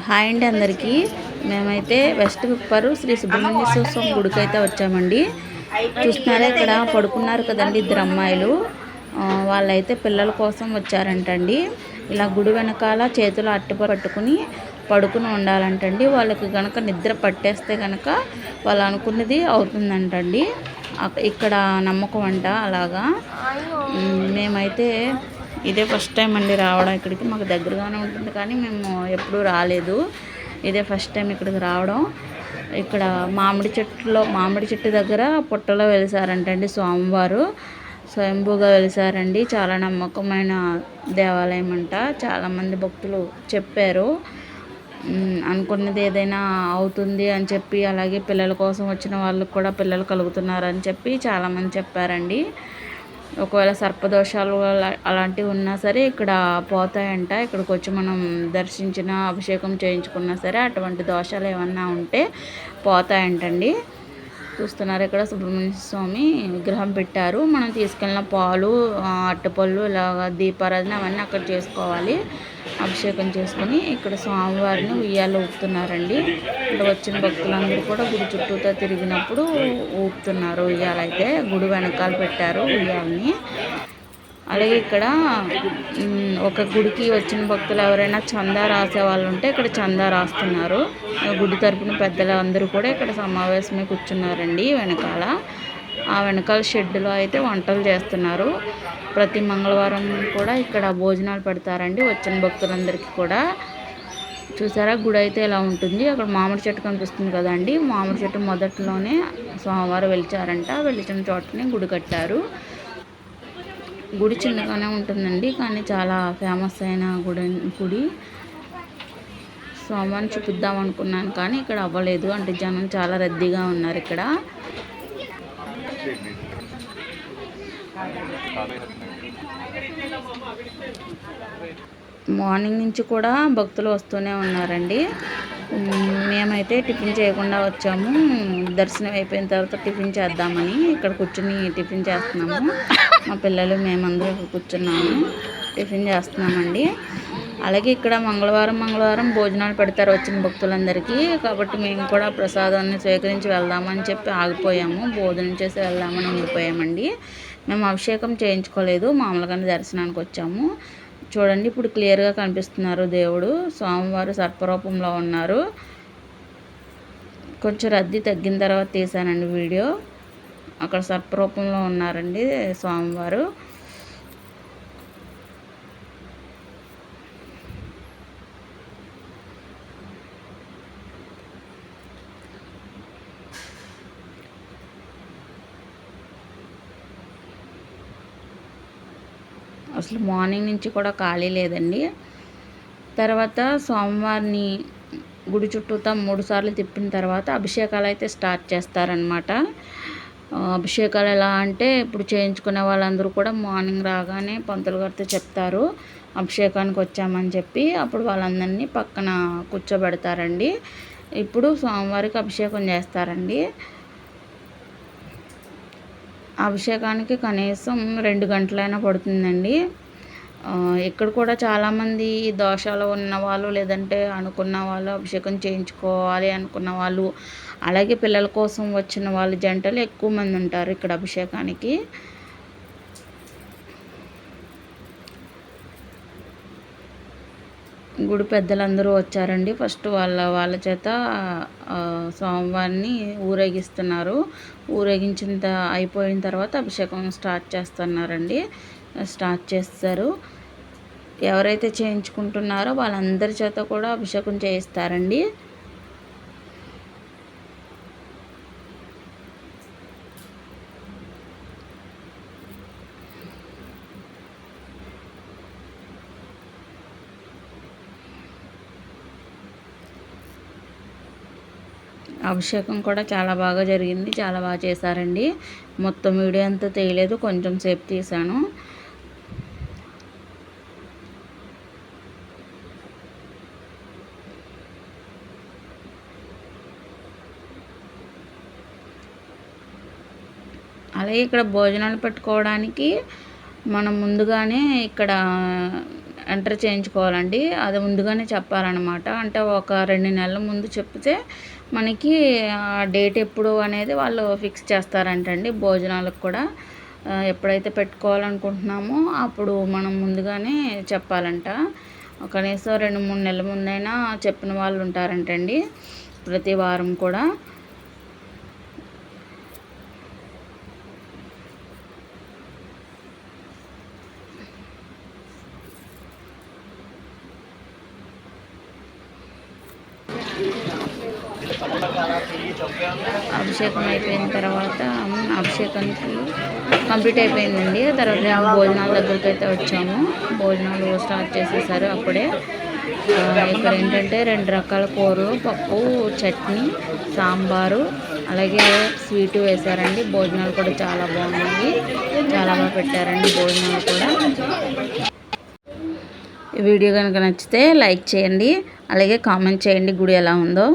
Hi అండి అందరికీ. మేమైతే వెస్ట్ విప్పరు శ్రీ సుబ్రహ్మణ్యేశ్వర స్వామి గుడికి అయితే వచ్చామండి. చూస్తున్నారా ఇక్కడ పడుకున్నారు కదండి ఇద్దరు అమ్మాయిలు. వాళ్ళైతే పిల్లల కోసం వచ్చారంటండి. ఇలా గుడి వెనకాల చేతులు అట్టి పట్టుకుని పడుకుని ఉండాలంటండి. వాళ్ళకి కనుక నిద్ర పట్టేస్తే కనుక వాళ్ళు అనుకున్నది అవుతుందంటండి. ఇక్కడ నమ్మకం అంట అలాగా. మేమైతే ఇదే ఫస్ట్ టైం అండి రావడం ఇక్కడికి. మాకు దగ్గరగానే ఉంటుంది కానీ మేము ఎప్పుడూ రాలేదు. ఇదే ఫస్ట్ టైం ఇక్కడికి రావడం. ఇక్కడ మామిడి చెట్టు దగ్గర పుట్టలో వెలిసారంటండి స్వామివారు. స్వయంభూగా వెలిసారండి. చాలా నమ్మకమైన దేవాలయం అంట. చాలామంది భక్తులు చెప్పారు అనుకున్నది ఏదైనా అవుతుంది అని చెప్పి, అలాగే పిల్లల కోసం వచ్చిన వాళ్ళకు కూడా పిల్లలు కలుగుతున్నారని చెప్పి చాలామంది చెప్పారండి. ఒకవేళ సర్పదోషాలు అలాంటివి ఉన్నా సరే ఇక్కడ పోతాయంట. ఇక్కడికి వచ్చి మనం దర్శించిన అభిషేకం చేయించుకున్నా సరే అటువంటి దోషాలు ఏమన్నా ఉంటే పోతాయంటండి. చూస్తున్నారు ఇక్కడ సుబ్రహ్మణ్య స్వామి విగ్రహం పెట్టారు. మనం తీసుకెళ్ళిన పాలు, అట్టపళ్ళు, ఇలాగ దీపారాధన అవన్నీ అక్కడ చేసుకోవాలి. అభిషేకం చేసుకుని ఇక్కడ స్వామివారిని ఉయ్యాలు ఊపుతున్నారండి. ఇక్కడ వచ్చిన భక్తులందరూ కూడా గుడి చుట్టూతో తిరిగినప్పుడు ఊపుతున్నారు ఉయ్యాలైతే. గుడి వెనకాల పెట్టారు ఉయ్యాలని. అలాగే ఇక్కడ ఒక గుడికి వచ్చిన భక్తులు ఎవరైనా చందా రాసే వాళ్ళు ఉంటే ఇక్కడ చందా రాస్తున్నారు. గుడి తరపున పెద్దలు అందరూ కూడా ఇక్కడ సమావేశమై కూర్చున్నారండి వెనకాల. ఆ వెనకాల షెడ్డులో అయితే వంటలు చేస్తున్నారు. ప్రతి మంగళవారం కూడా ఇక్కడ భోజనాలు పెడతారండి వచ్చిన భక్తులందరికీ కూడా. చూసారా గుడి అయితే ఇలా ఉంటుంది. అక్కడ మామిడి చెట్టు కనిపిస్తుంది కదండి. మామిడి చెట్టు మొదట్లోనే స్వామివారు వెలిచారంట. వెలిచిన చోటనే గుడి కట్టారు. గుడి చిన్నగానే ఉంటుందండి కానీ చాలా ఫేమస్ అయిన గుడి. స్వామివారిని చూపిద్దాం అనుకున్నాను కానీ ఇక్కడ అవ్వలేదు. అంటే జనం చాలా రద్దీగా ఉన్నారు ఇక్కడ. మార్నింగ్ నుంచి కూడా భక్తులు వస్తూనే ఉన్నారండి. మేమైతే టిఫిన్ చేయకుండా వచ్చాము. దర్శనం అయిపోయిన తర్వాత టిఫిన్ చేద్దామని ఇక్కడ కూర్చుని టిఫిన్ చేస్తున్నాము. మా పిల్లలు మేమందరం కూర్చున్నాము టిఫిన్ చేస్తున్నామండి. అలాగే ఇక్కడ మంగళవారం భోజనాలు పెడతారు వచ్చిన భక్తులందరికీ. కాబట్టి మేము కూడా ప్రసాదాన్ని స్వీకరించి వెళ్దామని చెప్పి ఆగిపోయాము. భోజనం చేసి వెళ్దామని ఉండిపోయామండి. మేము అభిషేకం చేయించుకోలేదు, మామూలుగానే దర్శనానికి వచ్చాము. చూడండి ఇప్పుడు క్లియర్గా కనిపిస్తున్నారు దేవుడు. స్వామివారు సర్పరూపంలో ఉన్నారు. కొంచెం రద్దీ తగ్గిన తర్వాత తీసానండి వీడియో. అక్కడ సర్పరూపంలో ఉన్నారండి స్వామివారు. అసలు మార్నింగ్ నుంచి కూడా ఖాళీ లేదండి. తర్వాత స్వామివారిని గుడి చుట్టూతా 3 సార్లు తిప్పిన తర్వాత అభిషేకాలు అయితే స్టార్ట్ చేస్తారనమాట. అభిషేకాలు ఎలా అంటే ఇప్పుడు చేయించుకునే వాళ్ళందరూ కూడా మార్నింగ్ రాగానే పంతులు గారితో చెప్తారు అభిషేకానికి వచ్చామని చెప్పి. అప్పుడు వాళ్ళందరినీ పక్కన కూర్చోబెడతారండి. ఇప్పుడు స్వామివారికి అభిషేకం చేస్తారండి. అభిషేకానికి కనీసం 2 గంటలైనా పడుతుందండి. ఇక్కడ కూడా చాలామంది దోషాలు ఉన్నవాళ్ళు, లేదంటే అనుకున్న వాళ్ళు, అభిషేకం చేయించుకోవాలి అనుకున్న వాళ్ళు, అలాగే పిల్లల కోసం వచ్చిన వాళ్ళు జంటలు ఎక్కువ మంది ఉంటారు ఇక్కడ అభిషేకానికి. గుడి పెద్దలందరూ వచ్చారండి. ఫస్ట్ వాళ్ళ చేత స్వామివారిని ఊరేగిస్తున్నారు. అయిపోయిన తర్వాత అభిషేకం స్టార్ట్ చేస్తారు. ఎవరైతే చేయించుకుంటున్నారో వాళ్ళందరి చేత కూడా అభిషేకం చేయిస్తారండి. అభిషేకం కూడా చాలా బాగా జరిగింది. చాలా బాగా చేశారండి. మొత్తం వీడియో అంతా తీయలేదు, కొంచెం సేపు తీశాను. అలాగే ఇక్కడ భోజనాలు పెట్టుకోవడానికి మనం ముందుగానే ఇక్కడ ఎంటర్ చేయించుకోవాలండి. అది ముందుగానే చెప్పాలన్నమాట. అంటే ఒక 2 నెలల ముందు చెప్తే మనకి డేట్ ఎప్పుడు అనేది వాళ్ళు ఫిక్స్ చేస్తారంటండి. భోజనాలకు కూడా ఎప్పుడైతే పెట్టుకోవాలనుకుంటున్నామో అప్పుడు మనం ముందుగానే చెప్పాలంట. కనీసం 2-3 నెలల ముందైనా చెప్పిన వాళ్ళు ఉంటారంటండి ప్రతి వారం కూడా. అభిషేకం అయిపోయిన తర్వాత అభిషేకానికి కంప్లీట్ అయిపోయిందండి. తర్వాత మేము భోజనాల దగ్గరికి అయితే వచ్చాము. భోజనాలు స్టార్ట్ చేసేసారు అప్పుడే. ఇక్కడ ఏంటంటే 2 రకాల కూరలు, పప్పు, చట్నీ, సాంబారు, అలాగే స్వీటు వేశారండి. భోజనాలు కూడా చాలా బాగున్నాయి, చాలా బాగా పెట్టారండి భోజనాలు కూడా. ఈ వీడియో కనుక నచ్చితే లైక్ చేయండి, అలాగే కామెంట్ చేయండి గుడి ఎలా ఉందో.